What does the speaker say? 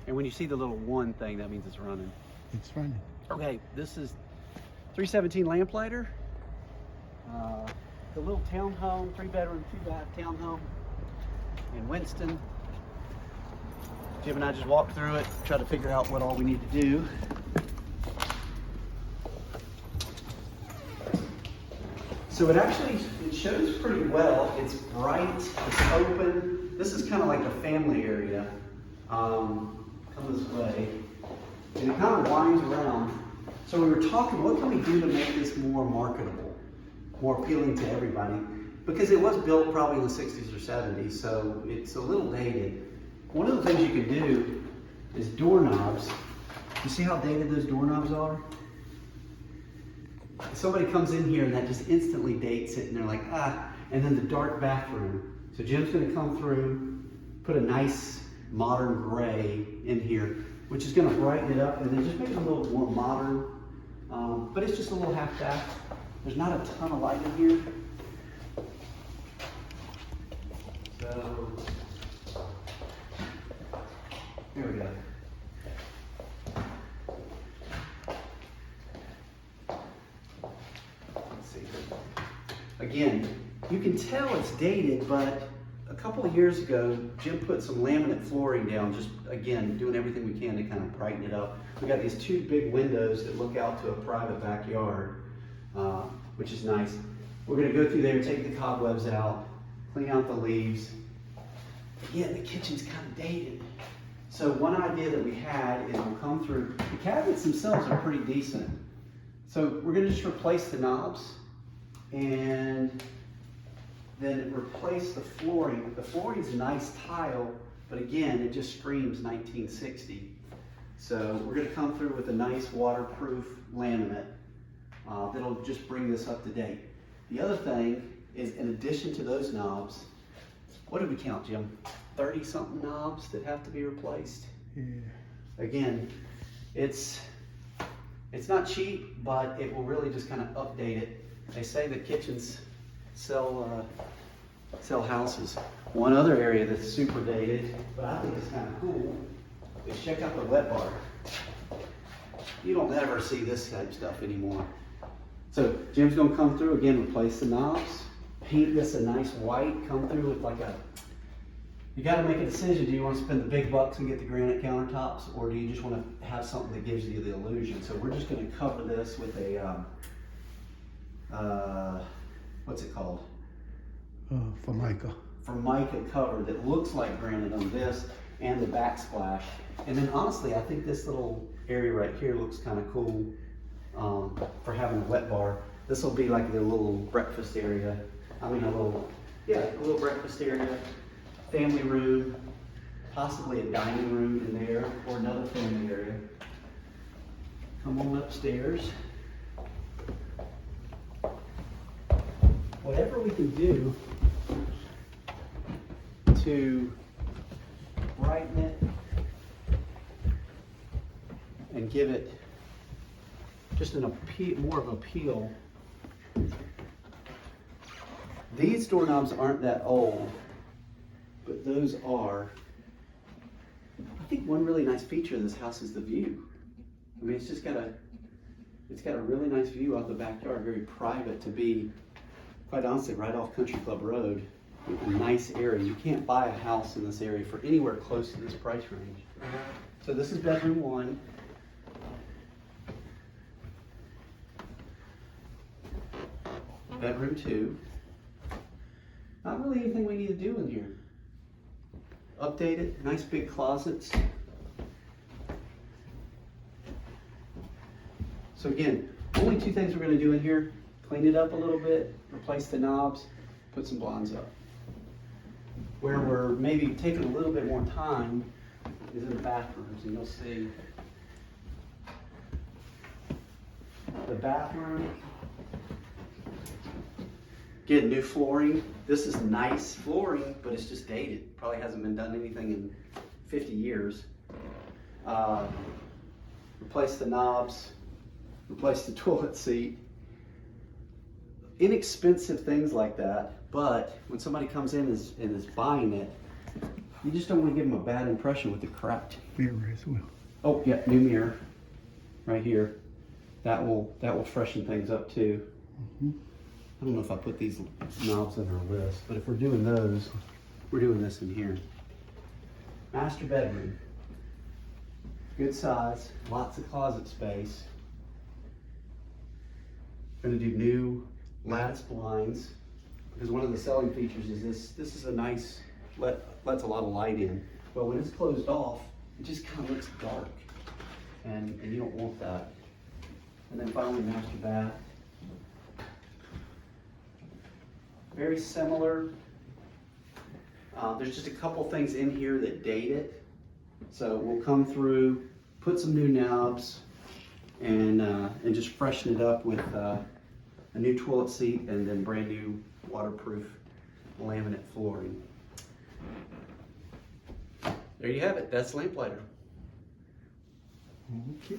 And when you see the little one thing, that means it's running. It's running. Okay, this is 317 lamplighter. The little townhome, 3-bedroom, 2-bath townhome in Winston. Jim and I just walked through it, tried to figure out what all we need to do. So it shows pretty well. It's bright, it's open. This is kind of like a family area. Come this way. And it kind of winds around. So we were talking, what can we do to make this more marketable, more appealing to everybody? Because it was built probably in the 60s or 70s, so it's a little dated. One of the things you can do is doorknobs. You see how dated those doorknobs are? Somebody comes in here and that just instantly dates it, and they're like, ah. And then the dark bathroom. So Jim's gonna come through, put a nice modern gray in here, which is gonna brighten it up and then just make it a little more modern. But it's just a little half bath. There's not a ton of light in here. So, here we go. Let's see. Again, you can tell it's dated, but a couple of years ago, Jim put some laminate flooring down, just again, doing everything we can to kind of brighten it up. We got these 2 big windows that look out to a private backyard, which is nice. We're gonna go through there, take the cobwebs out, clean out the leaves. Again, the kitchen's kind of dated. So one idea that we had is we'll come through, the cabinets themselves are pretty decent. So we're gonna just replace the knobs and then replace the flooring. The flooring's nice tile, but again, it just screams 1960. So we're gonna come through with a nice waterproof laminate that'll just bring this up to date. The other thing is, in addition to those knobs, what did we count, Jim? 30 something knobs that have to be replaced. Yeah. Again, it's not cheap, but it will really just kind of update it. They say that kitchens sell houses. One other area that's super dated, but I think it's kind of cool, is check out the wet bar. You don't ever see this type of stuff anymore. So Jim's gonna come through, again, replace the knobs, paint this a nice white, come through with like you gotta make a decision. Do you want to spend the big bucks and get the granite countertops, or do you just want to have something that gives you the illusion? So we're just gonna cover this with a, what's it called? Formica. Formica cover that looks like granite on this and the backsplash. And then honestly, I think this little area right here looks kind of cool for having a wet bar. This will be like the little breakfast area. I mean, a little breakfast area, family room, possibly a dining room in there, or another family area. Come on upstairs. Whatever we can do to brighten it and give it just more of an appeal. These doorknobs aren't that old, but those are. I think one really nice feature of this house is the view. I mean, it's got a really nice view out the backyard, very private to be, quite honestly, right off Country Club Road. A nice area. You can't buy a house in this area for anywhere close to this price range. So this is bedroom 1. Bedroom 2. Not really anything we need to do in here. Update it, nice big closets. So again, only 2 things we're going to do in here: clean it up a little bit, replace the knobs, put some blinds up. Where we're maybe taking a little bit more time is in the bathrooms, and you'll see the bathroom. Again, new flooring. This is nice flooring, but it's just dated. Probably hasn't been done anything in 50 years. Replace the knobs, replace the toilet seat. Inexpensive things like that, but when somebody comes in and is buying it, You just don't want to give them a bad impression with the cracked. Mirror as well. Oh yeah, new mirror, right here. That will freshen things up too. I don't know if I put these knobs in our list, but if we're doing those, we're doing this in here. Master bedroom. Good size, lots of closet space. Gonna do new lattice blinds, because one of the selling features is this is a nice, lets a lot of light in. But when it's closed off, it just kind of looks dark, and you don't want that. And then finally, master bath. Very similar. There's just a couple things in here that date it. So we'll come through, put some new knobs, and just freshen it up with a new toilet seat and then brand new waterproof laminate flooring. There you have it. That's Lamplighter. Okay.